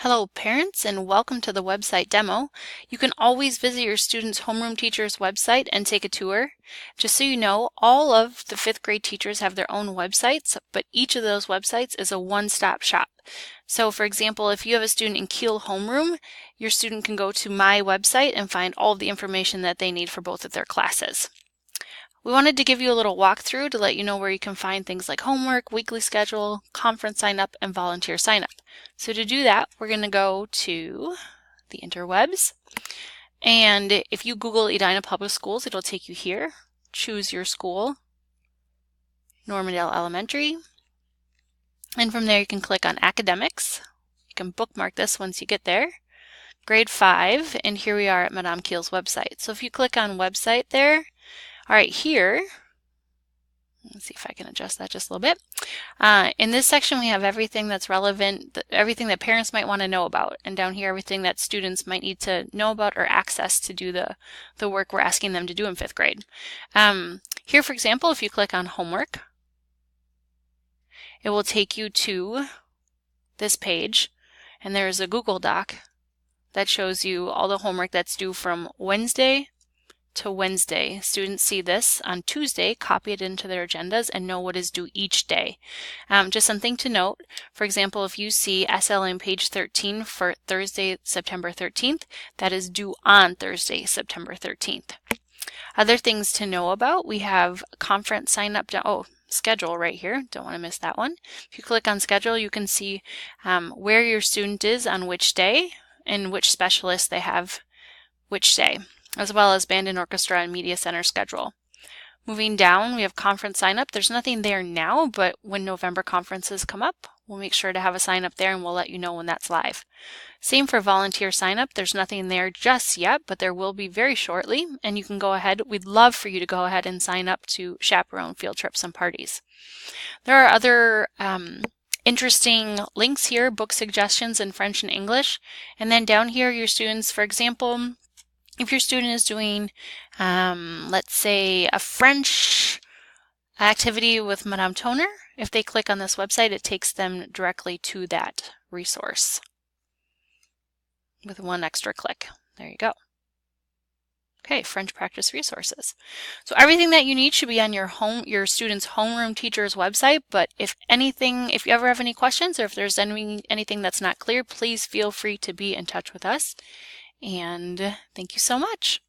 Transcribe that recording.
Hello parents and welcome to the website demo. You can always visit your student's homeroom teacher's website and take a tour. Just so you know, all of the 5th grade teachers have their own websites, but each of those websites is a one-stop shop. So for example, if you have a student in Kiel homeroom, your student can go to my website and find all of the information that they need for both of their classes. We wanted to give you a little walkthrough to let you know where you can find things like homework, weekly schedule, conference sign up, and volunteer sign up. So to do that, we're going to go to the interwebs. And if you Google Edina Public Schools, it'll take you here. Choose your school, Normandale Elementary. And from there, you can click on Academics. You can bookmark this once you get there. Grade 5, and here we are at Madame Kiel's website. So if you click on website there, all right, here, let's see if I can adjust that just a little bit. In this section, we have everything that's relevant, everything that parents might want to know about. And down here, everything that students might need to know about or access to do the work we're asking them to do in 5th grade. Here, for example, if you click on homework, it will take you to this page. And there's a Google Doc that shows you all the homework that's due from Wednesday to Wednesday. Students see this on Tuesday, copy it into their agendas, and know what is due each day. Just something to note, for example, if you see SLM page 13 for Thursday, September 13th, that is due on Thursday, September 13th. Other things to know about, we have conference sign up, schedule right here. Don't want to miss that one. If you click on schedule, you can see where your student is on which day and which specialist they have which day, as well as band and orchestra and media center schedule. Moving down, we have conference sign up. There's nothing there now, but when November conferences come up, we'll make sure to have a sign up there and we'll let you know when that's live. Same for volunteer sign up. There's nothing there just yet, but there will be very shortly, and you can go ahead. We'd love for you to go ahead and sign up to chaperone field trips and parties. There are other interesting links here, book suggestions in French and English, and then down here your students, for example, if your student is doing, let's say, a French activity with Madame Toner, if they click on this website, it takes them directly to that resource with one extra click. There you go. Okay, French practice resources. So everything that you need should be on your student's homeroom teacher's website, but if you ever have any questions or if there's anything that's not clear, please feel free to be in touch with us. And thank you so much.